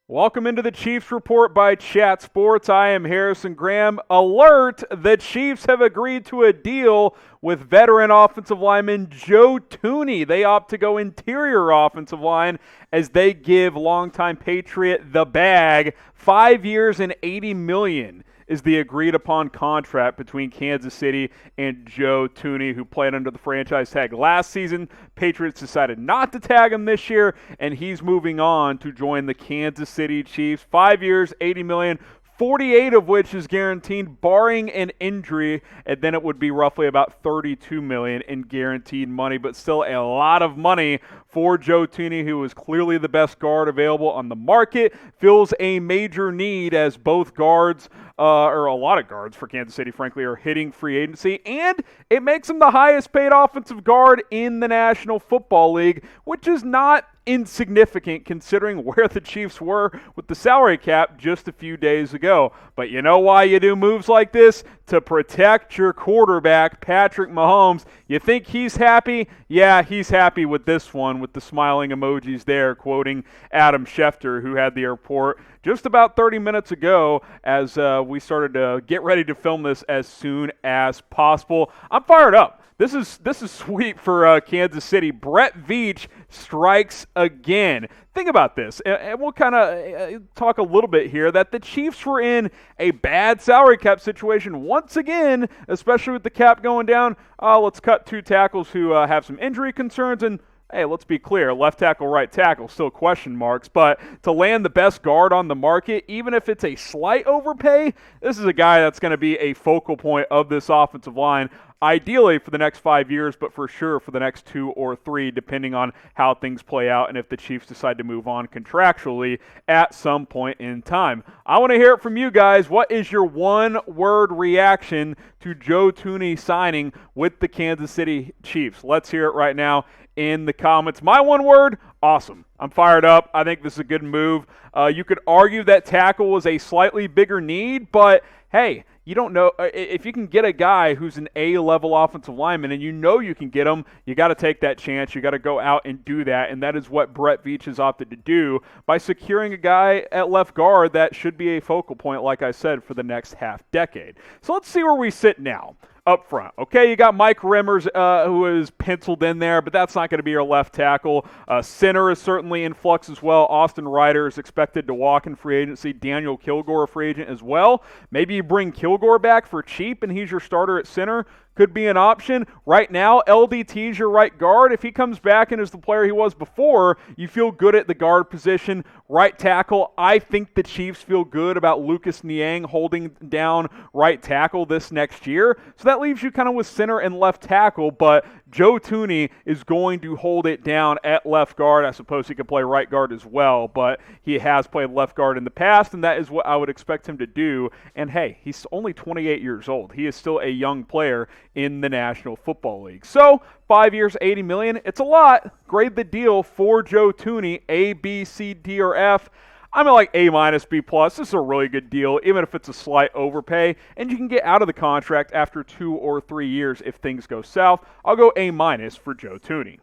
Welcome into the Chiefs Report by Chat Sports. I am Harrison Graham. Alert! The Chiefs have agreed to a deal with veteran offensive lineman Joe Thuney. They opt to go interior offensive line as they give longtime Patriot the bag. 5 years and $80 million is the agreed-upon contract between Kansas City and Joe Thuney, who played under the franchise tag last season. Patriots decided not to tag him this year, and he's moving on to join the Kansas City Chiefs. 5 years, $80 million. 48 of which is guaranteed, barring an injury, and then it would be roughly about $32 million in guaranteed money, but still a lot of money for Joe Thuney, who is clearly the best guard available on the market, fills a major need as both guards, or a lot of guards for Kansas City, frankly, are hitting free agency, and it makes him the highest paid offensive guard in the National Football League, which is not insignificant considering where the Chiefs were with the salary cap just a few days ago. But you know why you do moves like this? To protect your quarterback, Patrick Mahomes. You think he's happy? Yeah, he's happy with this one, with the smiling emojis there, quoting Adam Schefter, who had the report just about 30 minutes ago as we started to get ready to film this as soon as possible. I'm fired up. This is sweet for Kansas City. Brett Veach strikes again. Think about this, and we'll kind of talk a little bit here, that the Chiefs were in a bad salary cap situation once again, especially with the cap going down. Let's cut two tackles who have some injury concerns, and hey, let's be clear, left tackle, right tackle, still question marks, but to land the best guard on the market, even if it's a slight overpay, this is a guy that's going to be a focal point of this offensive line, ideally for the next 5 years, but for sure for the next 2 or 3, depending on how things play out and if the Chiefs decide to move on contractually at some point in time. I want to hear it from you guys. What is your one-word reaction to Joe Thuney signing with the Kansas City Chiefs? Let's hear it right now in the comments. My one word, awesome. I'm fired up. I think this is a good move. You could argue that tackle was a slightly bigger need, but hey, you don't know. If you can get a guy who's an A-level offensive lineman and you know you can get him, you got to take that chance. You got to go out and do that, and that is what Brett Veach has opted to do by securing a guy at left guard that should be a focal point, like I said, for the next half decade. So let's see where we sit now. Up front. Okay, you got Mike Remmers, who is penciled in there, but that's not going to be your left tackle. Center is certainly in flux as well. Austin Ryder is expected to walk in free agency. Daniel Kilgore, a free agent as well. Maybe you bring Kilgore back for cheap and he's your starter at center. Could be an option. Right now, LDT is your right guard. If he comes back and is the player he was before, you feel good at the guard position. Right tackle, I think the Chiefs feel good about Lucas Niang holding down right tackle this next year. So that leaves you kind of with center and left tackle, but Joe Thuney is going to hold it down at left guard. I suppose he could play right guard as well, but he has played left guard in the past, and that is what I would expect him to do. And hey, he's only 28 years old. He is still a young player in the National Football League. So 5 years, $80 million. It's a lot. Grade the deal for Joe Thuney, A, B, C, D, or F. I'm at like A-, B+. This is a really good deal, even if it's a slight overpay, and you can get out of the contract after 2 or 3 years if things go south. I'll go A- for Joe Thuney.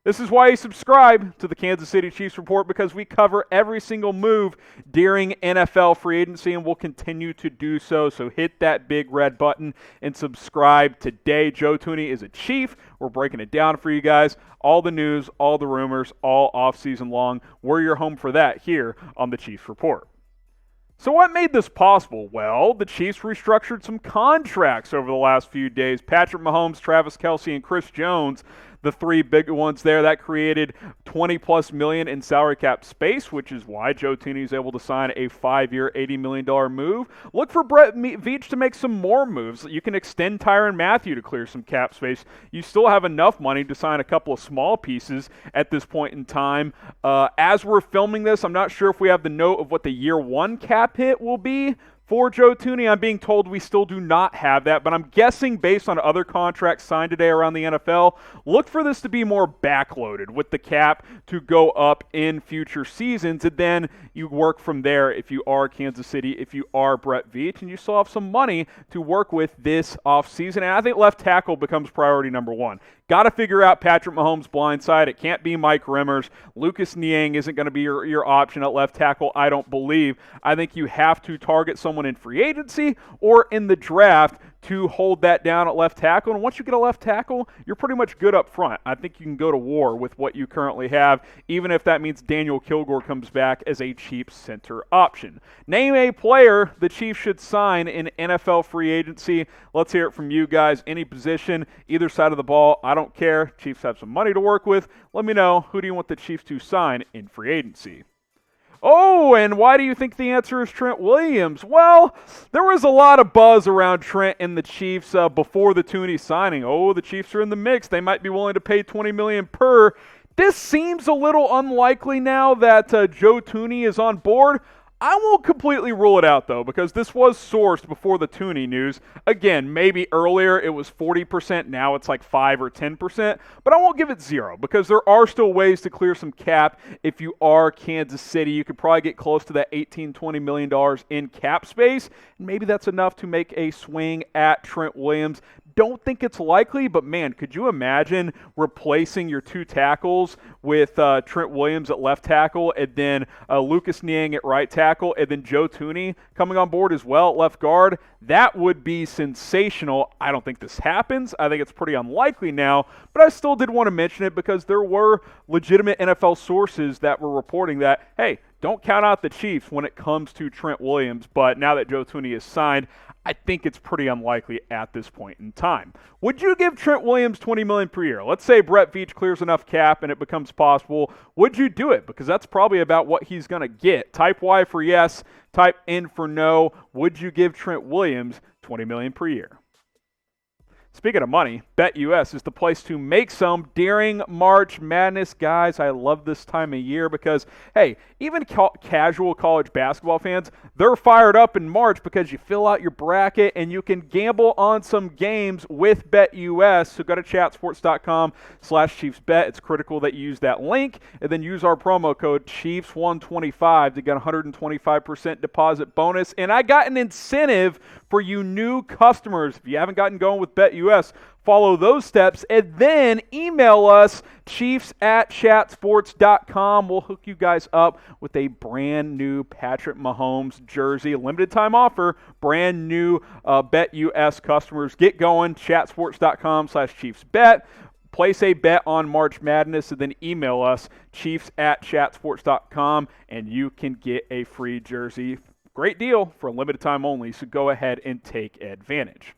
This is why you subscribe to the Kansas City Chiefs Report, because we cover every single move during NFL free agency, and we'll continue to do so. So hit that big red button and subscribe today. Joe Thuney is a Chief. We're breaking it down for you guys. All the news, all the rumors, all offseason long. We're your home for that here on the Chiefs Report. So what made this possible? Well, the Chiefs restructured some contracts over the last few days. Patrick Mahomes, Travis Kelce, and Chris Jones, the three big ones there. That created $20+ million in salary cap space, which is why Joe Thuney is able to sign a 5-year, $80 million move. Look for Brett Veach to make some more moves. You can extend Tyrann Mathieu to clear some cap space. You still have enough money to sign a couple of small pieces at this point in time. As we're filming this, I'm not sure if we have the note of what the year 1 cap hit will be For Joe Thuney, I'm being told we still do not have that, but I'm guessing based on other contracts signed today around the NFL, look for this to be more backloaded with the cap to go up in future seasons, and then you work from there if you are Kansas City, if you are Brett Veach, and you still have some money to work with this offseason. And I think left tackle becomes priority number one. Got to figure out Patrick Mahomes' blind side. It can't be Mike Remmers. Lucas Niang isn't going to be your option at left tackle, I don't believe. I think you have to target someone in free agency or in the draft to hold that down at left tackle. And once you get a left tackle, you're pretty much good up front. I think you can go to war with what you currently have, even if that means Daniel Kilgore comes back as a cheap center option. Name a player the Chiefs should sign in NFL free agency. Let's hear it from you guys. Any position, either side of the ball, I don't care. Chiefs have some money to work with. Let me know, who do you want the Chiefs to sign in free agency? Oh, and why do you think the answer is Trent Williams? Well, there was a lot of buzz around Trent and the Chiefs before the Thuney signing. Oh, the Chiefs are in the mix. They might be willing to pay $20 million per. This seems a little unlikely now that Joe Thuney is on board. I won't completely rule it out, though, because this was sourced before the Thuney news. Again, maybe earlier it was 40%, now it's like 5 or 10%, but I won't give it 0 because there are still ways to clear some cap if you are Kansas City. You could probably get close to that $18, $20 million in cap space, and maybe that's enough to make a swing at Trent Williams. Don't think it's likely, but man, could you imagine replacing your two tackles with Trent Williams at left tackle and then Lucas Niang at right tackle and then Joe Thuney coming on board as well at left guard? That would be sensational. I don't think this happens. I think it's pretty unlikely now, but I still did want to mention it because there were legitimate NFL sources that were reporting that, hey, don't count out the Chiefs when it comes to Trent Williams, but now that Joe Thuney is signed, I think it's pretty unlikely at this point in time. Would you give Trent Williams $20 million per year? Let's say Brett Veach clears enough cap and it becomes possible. Would you do it? Because that's probably about what he's going to get. Type Y for yes, type N for no. Would you give Trent Williams $20 million per year? Speaking of money, BetUS is the place to make some during March Madness. Guys, I love this time of year because, hey, even casual college basketball fans, they're fired up in March because you fill out your bracket and you can gamble on some games with BetUS. So go to chatsports.com/ChiefsBet. It's critical that you use that link and then use our promo code Chiefs125 to get 125% deposit bonus. And I got an incentive for you new customers. If you haven't gotten going with BetUS, follow those steps and then email us, Chiefs@chatsports.com. We'll hook you guys up with a brand new Patrick Mahomes jersey. Limited time offer, brand new BetUS customers. Get going, chatsports.com/ChiefsBet. Place a bet on March Madness and then email us, Chiefs@chatsports.com, and you can get a free jersey. Great deal for a limited time only, so go ahead and take advantage.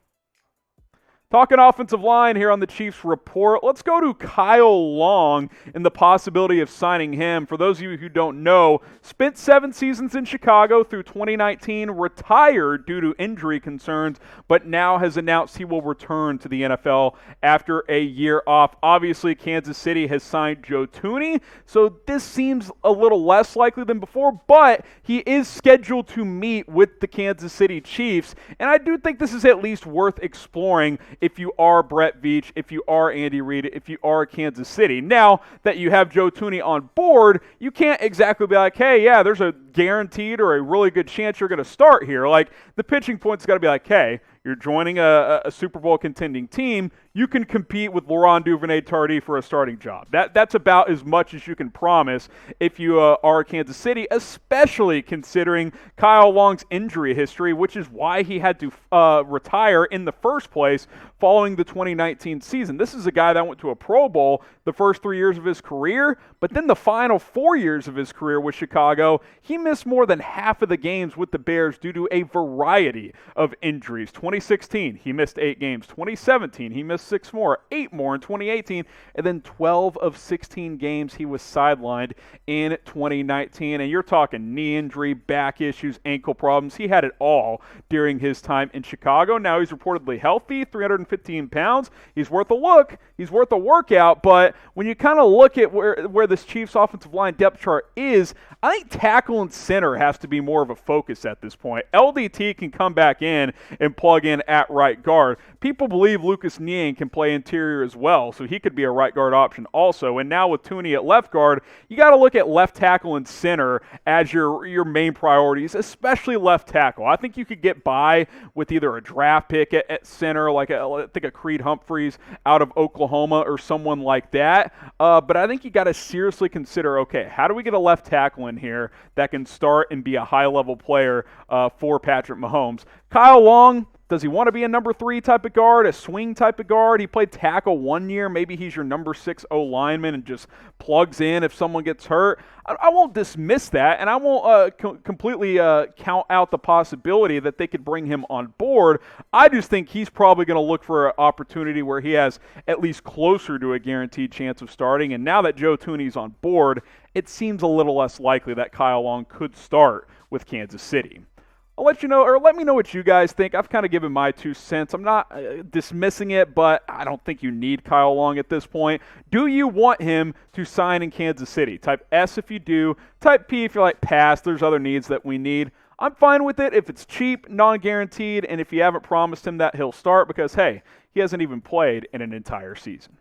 Talking offensive line here on the Chiefs Report, let's go to Kyle Long and the possibility of signing him. For those of you who don't know, spent 7 seasons in Chicago through 2019, retired due to injury concerns, but now has announced he will return to the NFL after a year off. Obviously, Kansas City has signed Joe Thuney, so this seems a little less likely than before, but he is scheduled to meet with the Kansas City Chiefs, and I do think this is at least worth exploring if you are Brett Veach, if you are Andy Reid, if you are Kansas City. Now that you have Joe Thuney on board, you can't exactly be like, hey, yeah, there's a guaranteed or a really good chance you're going to start here. Like, the pitching point's got to be like, hey, you're joining a Super Bowl contending team. You can compete with Laurent Duvernay-Tardif for a starting job. That's about as much as you can promise if you are Kansas City, especially considering Kyle Long's injury history, which is why he had to retire in the first place following the 2019 season. This is a guy that went to a Pro Bowl the first 3 years of his career, but then the final 4 years of his career with Chicago, he missed more than half of the games with the Bears due to a variety of injuries. 2016, he missed 8 games. 2017, he missed 6 more, 8 more in 2018, and then 12 of 16 games he was sidelined in 2019. And you're talking knee injury, back issues, ankle problems. He had it all during his time in Chicago. Now he's reportedly healthy, 350 215 pounds. He's worth a look. He's worth a workout. But when you kind of look at where this Chiefs offensive line depth chart is, I think tackle and center has to be more of a focus at this point. LDT can come back in and plug in at right guard. People believe Lucas Niang can play interior as well, so he could be a right guard option also. And now with Thuney at left guard, you got to look at left tackle and center as your main priorities, especially left tackle. I think you could get by with either a draft pick at center, like I think a Creed Humphreys out of Oklahoma or someone like that. But I think you got to seriously consider, okay, how do we get a left tackle in here that can start and be a high-level player for Patrick Mahomes? Kyle Long, does he want to be a number 3 type of guard, a swing type of guard? He played tackle 1 year. Maybe he's your number 6 O-lineman and just plugs in if someone gets hurt. I won't dismiss that, and I won't completely count out the possibility that they could bring him on board. I just think he's probably going to look for an opportunity where he has at least closer to a guaranteed chance of starting. And now that Joe Thuney's on board, it seems a little less likely that Kyle Long could start with Kansas City. I'll let you know, or let me know what you guys think. I've kind of given my 2 cents. I'm not dismissing it, but I don't think you need Kyle Long at this point. Do you want him to sign in Kansas City? Type S if you do. Type P if you're like, pass, there's other needs that we need. I'm fine with it if it's cheap, non-guaranteed, and if you haven't promised him that he'll start because, hey, he hasn't even played in an entire season.